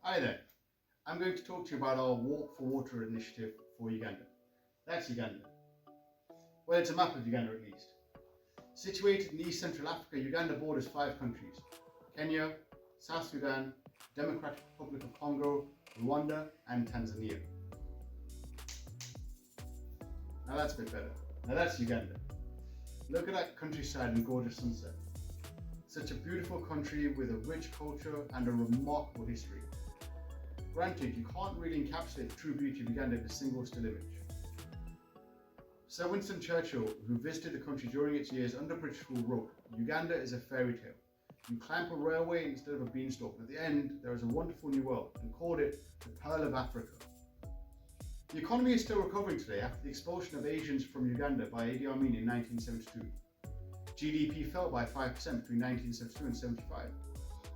Hi there, I'm going to talk to you about our Walk for Water initiative for Uganda. That's Uganda. Well, it's a map of Uganda at least. Situated in East Central Africa, Uganda borders 5 countries: Kenya, South Sudan, Democratic Republic of Congo, Rwanda and Tanzania. Now that's a bit better. Now that's Uganda. Look at that countryside and gorgeous sunset. Such a beautiful country with a rich culture and a remarkable history. Granted, you can't really encapsulate the true beauty of Uganda in a single still image. Sir Winston Churchill, who visited the country during its years under British rule, wrote, "Uganda is a fairy tale. You climb a railway instead of a beanstalk, and at the end there is a wonderful new world," and called it the Pearl of Africa. The economy is still recovering today after the expulsion of Asians from Uganda by Idi Amin in 1972. GDP fell by 5% between 1972 and 75.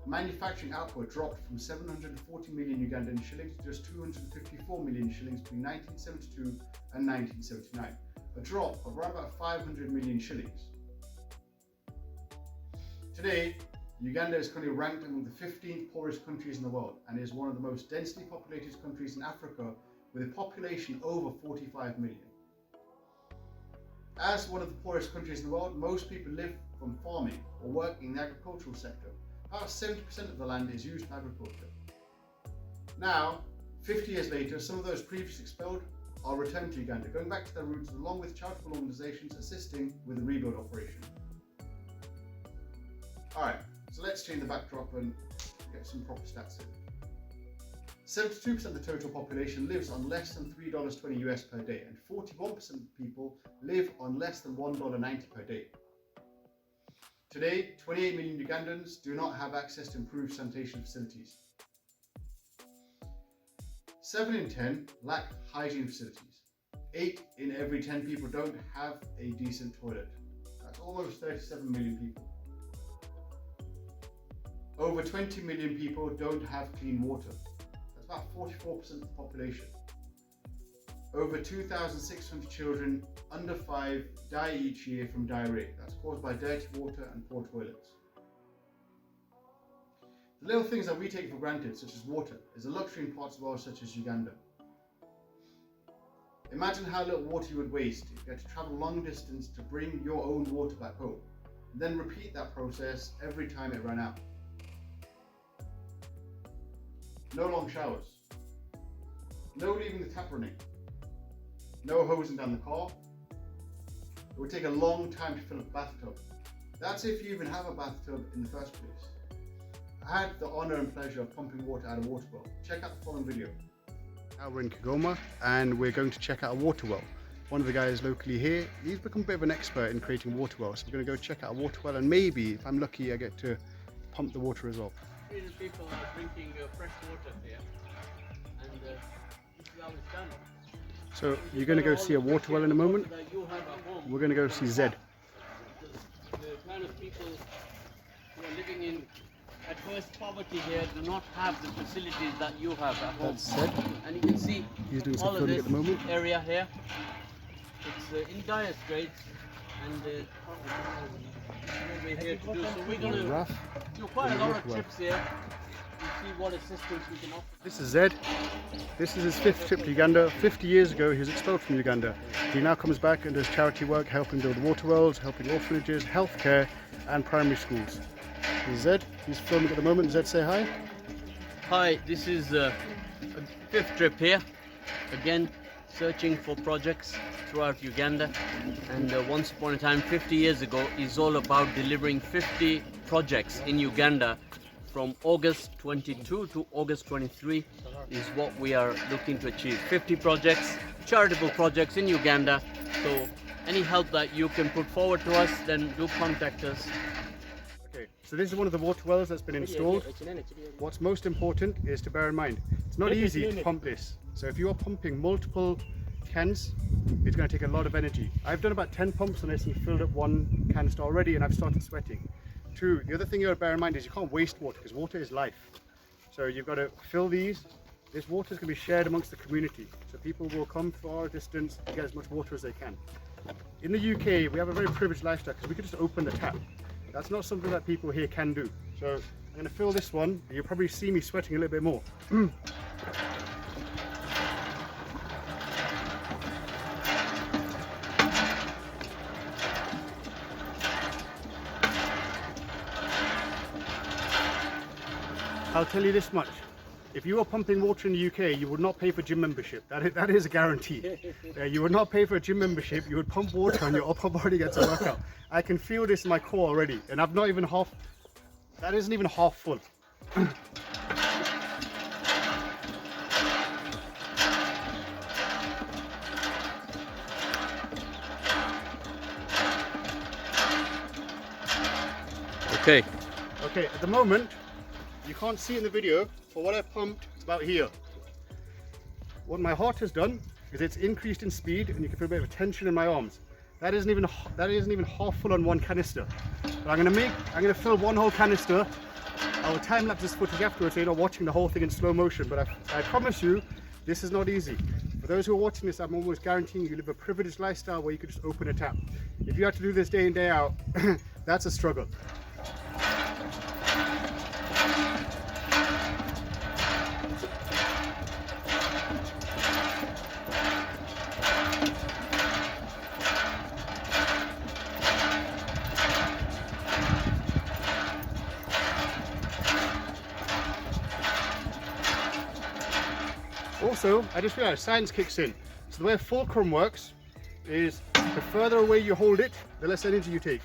Manufacturing output dropped from 740 million Ugandan shillings to just 254 million shillings between 1972 and 1979, a drop of around about 500 million shillings. Today, Uganda is currently ranked among the 15th poorest countries in the world and is one of the most densely populated countries in Africa with a population over 45 million. As one of the poorest countries in the world, most people live from farming or work in the agricultural sector. About 70% of the land is used for agriculture. Now, 50 years later, some of those previously expelled are returned to Uganda, going back to their roots along with charitable organisations assisting with the rebuild operation. Alright, so let's change the backdrop and get some proper stats in. 72% of the total population lives on less than $3.20 US per day, and 41% of people live on less than $1.90 per day. Today, 28 million Ugandans do not have access to improved sanitation facilities. 7 in 10 lack hygiene facilities. 8 in every 10 people don't have a decent toilet. That's almost 37 million people. Over 20 million people don't have clean water. That's about 44% of the population. Over 2,600 children under 5 die each year from diarrhea. That's caused by dirty water and poor toilets. The little things that we take for granted, such as water, is a luxury in parts of the world such as Uganda. Imagine how little water you would waste if you had to travel long distance to bring your own water back home, and then repeat that process every time it ran out. No long showers. No leaving the tap running. No hosing down the car. It would take a long time to fill up a bathtub. That's if you even have a bathtub in the first place. I had the honour and pleasure of pumping water out of a water well. Check out the following video. Now we're in Kigoma and we're going to check out a water well. One of the guys locally here, he's become a bit of an expert in creating water wells. So we're going to go check out a water well and maybe, if I'm lucky, I get to pump the water as well. People are drinking fresh water here, and this is how it's done. So you're going to go see a water well in a moment. We're going to go see Zed. The kind of people who are living in at first poverty here do not have the facilities that you have at home. That's Zed. And you can see He's doing some all of filming this at the moment. area here. It's in dire straits, and what we're here to do. So we're going to do quite a lot of trips here to see what assistance we can offer. This is Zed. This is his 5th trip to Uganda. 50 years ago he was expelled from Uganda. He now comes back and does charity work, helping build water wells, helping orphanages, healthcare and primary schools. This is Zed. He's filming at the moment. Zed, say hi. Hi, this is a 5th trip here. Again, searching for projects throughout Uganda, and once upon a time 50 years ago is all about delivering 50 projects in Uganda from August 22 to August 23 is what we are looking to achieve. 50 projects, charitable projects in Uganda. So any help that you can put forward to us, then do contact us. Okay, so this is one of the water wells that's been installed. What's most important is to bear in mind, it's not easy to pump this. So if you are pumping multiple cans, it's going to take a lot of energy. I've done about 10 pumps on this and filled up 1 canister already, and I've started sweating. 2, the other thing you got to bear in mind is you can't waste water, because water is life. So you've got to fill these. This water is going to be shared amongst the community, so people will come far distance to get as much water as they can. In the UK, we have a very privileged lifestyle because we can just open the tap. That's not something that people here can do. So I'm going to fill this one. You'll probably see me sweating a little bit more. I'll tell you this much. If you were pumping water in the UK, you would not pay for gym membership. That is a guarantee. You would not pay for a gym membership. You would pump water and your upper body gets a workout. I can feel this in my core already, and I've not even half. That isn't even half full. Okay. Okay, at the moment, you can't see in the video, for what I've pumped, it's about here. What my heart has done is it's increased in speed, and you can feel a bit of tension in my arms. That isn't even half full on one canister. But I'm gonna fill one whole canister. I will time lapse this footage afterwards, so you're not watching the whole thing in slow motion. But I promise you, this is not easy. For those who are watching this, I'm almost guaranteeing you live a privileged lifestyle where you could just open a tap. If you have to do this day in, day out, that's a struggle. Also, I just realized science kicks in. So the way a fulcrum works is the further away you hold it, the less energy you take.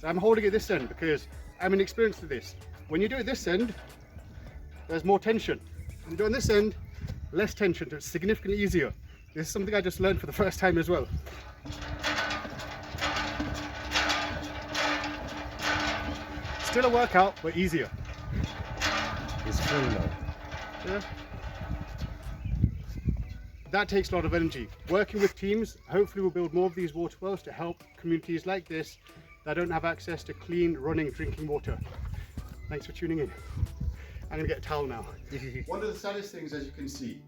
So I'm holding it this end because I'm inexperienced with this. When you do it this end, there's more tension. When you do it on this end, less tension, so it's significantly easier. This is something I just learned for the first time as well. Still a workout, but easier. It's full now. Yeah. That takes a lot of energy. Working with teams, hopefully we'll build more of these water wells to help communities like this that don't have access to clean, running, drinking water. Thanks for tuning in. I'm gonna get a towel now. One of the saddest things, as you can see,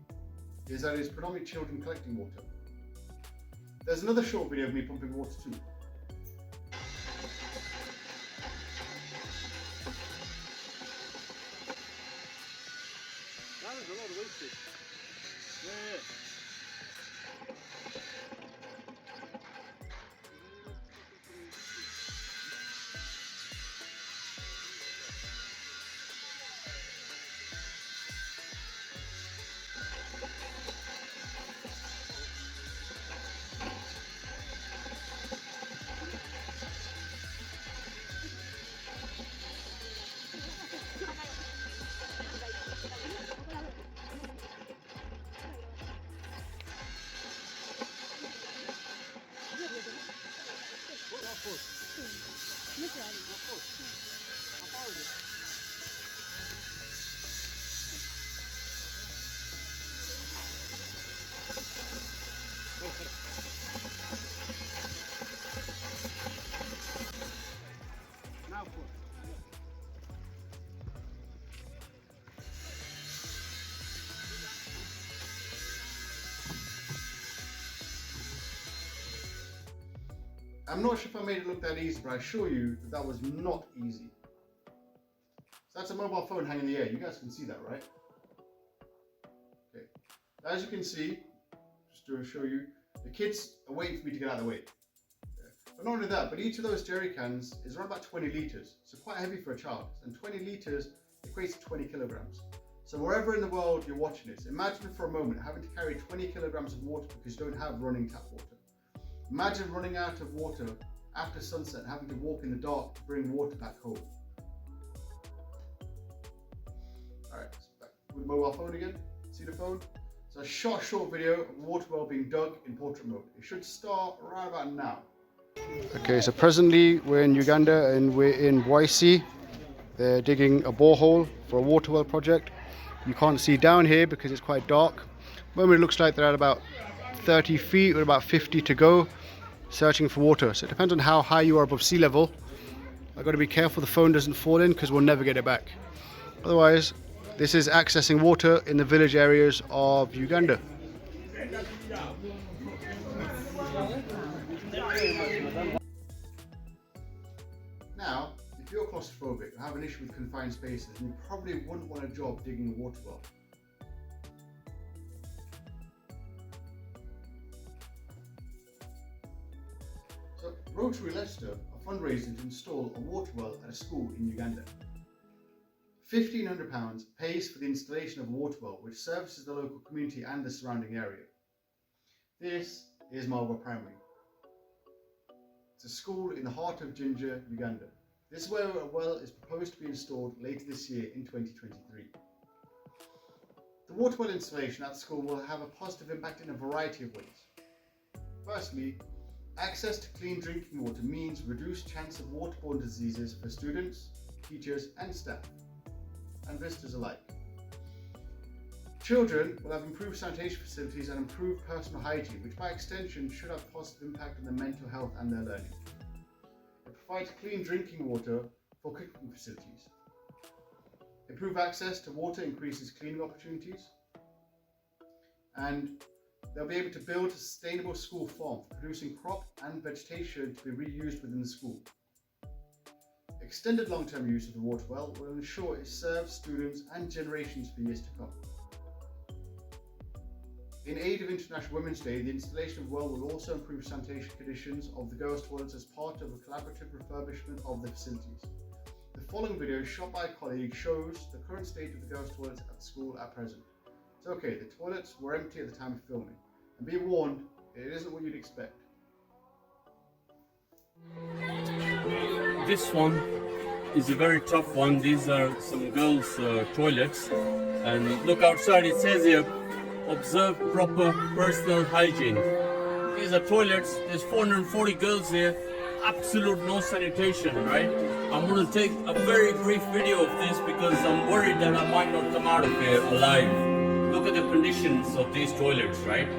is that it's predominantly children collecting water. There's another short video of me pumping water too. That was a lot of wastage. Yeah. I'm not sure if I made it look that easy, but I assure you that that was not easy. So that's a mobile phone hanging in the air. You guys can see that, right? Okay. As you can see, just to show you, the kids are waiting for me to get out of the way. Yeah. But not only that, but each of those jerry cans is around about 20 litres. So quite heavy for a child. And 20 litres equates to 20 kilograms. So wherever in the world you're watching this, imagine for a moment having to carry 20 kilograms of water because you don't have running tap water. Imagine running out of water after sunset and having to walk in the dark to bring water back home. Alright, back with the mobile phone again. See the phone? So I shot a short video of a water well being dug in portrait mode. It should start right about now. Okay, so presently we're in Uganda and we're in Boise. They're digging a borehole for a water well project. You can't see down here because it's quite dark. At the moment it looks like they're at about 30 feet with about 50 to go, searching for water. So it depends on how high you are above sea level. I've got to be careful the phone doesn't fall in because we'll never get it back. Otherwise, this is accessing water in the village areas of Uganda. Now, if you're claustrophobic or have an issue with confined spaces, you probably wouldn't want a job digging a water well. So, Rotary Leicester are fundraising to install a water well at a school in Uganda. £1,500 pays for the installation of a water well which services the local community and the surrounding area. This is Magwa Primary. It's a school in the heart of Jinja, Uganda. This is where a well is proposed to be installed later this year in 2023. The water well installation at the school will have a positive impact in a variety of ways. Firstly, access to clean drinking water means reduced chance of waterborne diseases for students, teachers and staff, and visitors alike. Children will have improved sanitation facilities and improved personal hygiene, which by extension should have a positive impact on their mental health and their learning. It provides clean drinking water for cooking facilities. Improved access to water increases cleaning opportunities, and they'll be able to build a sustainable school farm for producing crop and vegetation to be reused within the school. Extended long-term use of the water well will ensure it serves students and generations for years to come. In aid of International Women's Day, the installation of the well will also improve sanitation conditions of the girls' toilets as part of a collaborative refurbishment of the facilities. The following video, shot by a colleague, shows the current state of the girls' toilets at the school at present. It's okay, the toilets were empty at the time of filming. And be warned, it isn't what you'd expect. This one is a very tough one. These are some girls' toilets. And look outside, it says here, observe proper personal hygiene. These are toilets, there's 440 girls here, absolute no sanitation, right? I'm going to take a very brief video of this because I'm worried that I might not come out of here alive. Look at the conditions of these toilets, right?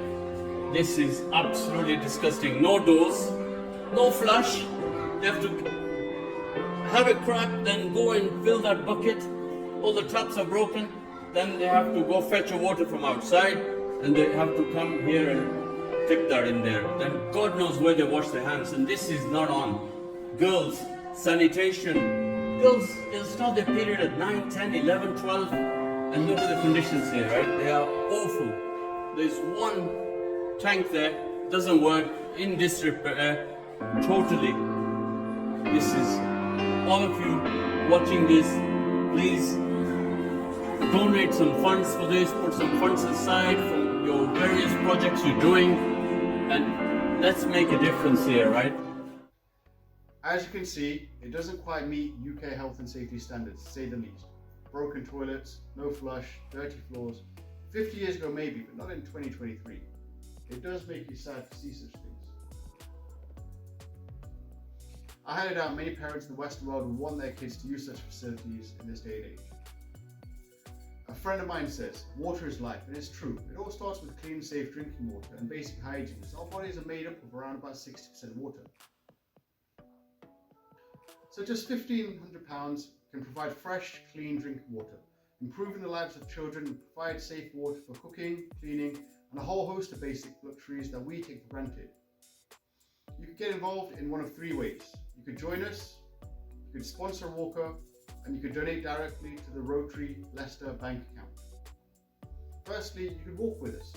This is absolutely disgusting. No doors, no flush. They have to have a crack, then go and fill that bucket. All the taps are broken. Then they have to go fetch the water from outside and they have to come here and tip that in there. Then God knows where they wash their hands, and this is not on. Girls, sanitation. Girls, they'll start their period at 9, 10, 11, 12 and look at the conditions here, right? They are awful. There's one tank there, doesn't work, in disrepair, totally. This is, all of you watching this, please donate some funds for this, put some funds aside from your various projects you're doing, and let's make a difference here, right? As you can see, it doesn't quite meet UK health and safety standards, to say the least. Broken toilets, no flush, dirty floors. 50 years ago maybe, but not in 2023. It does make you sad to see such things. I highly doubt many parents in the Western world would want their kids to use such facilities in this day and age. A friend of mine says, water is life, and it's true. It all starts with clean, safe drinking water and basic hygiene, as our bodies are made up of around about 60% water. So just £1,500 can provide fresh, clean drinking water, improving the lives of children and provide safe water for cooking, cleaning, and a whole host of basic luxuries that we take for granted. You could get involved in one of three ways. You could join us, you could sponsor a walker, and you could donate directly to the Rotary Leicester bank account. Firstly, you could walk with us.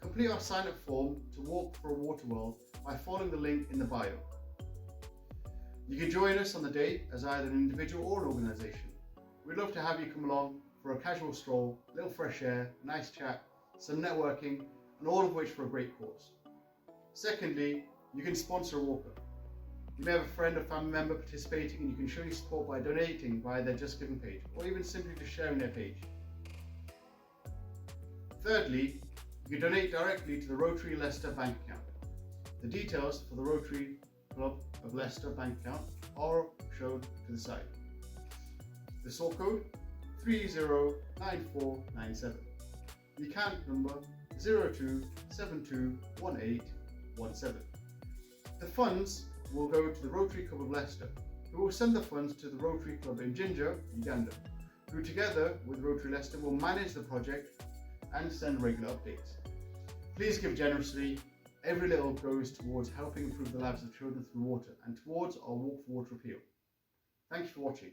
Complete our sign-up form to walk for a water well by following the link in the bio. You can join us on the day as either an individual or an organisation. We'd love to have you come along for a casual stroll, a little fresh air, nice chat, some networking, and all of which for a great cause. Secondly, you can sponsor a walker. You may have a friend or family member participating, and you can show your support by donating via their Just Giving page, or even simply just sharing their page. Thirdly, you can donate directly to the Rotary Leicester bank account. The details for the Rotary Club of Leicester bank account are shown to the side. The sort code 309497. The account number 02721817. The funds will go to the Rotary Club of Leicester, who will send the funds to the Rotary Club in Jinja, Uganda, who together with Rotary Leicester will manage the project and send regular updates. Please give generously. Every little goes towards helping improve the lives of children through water and towards our Walk for Water appeal. Thanks for watching.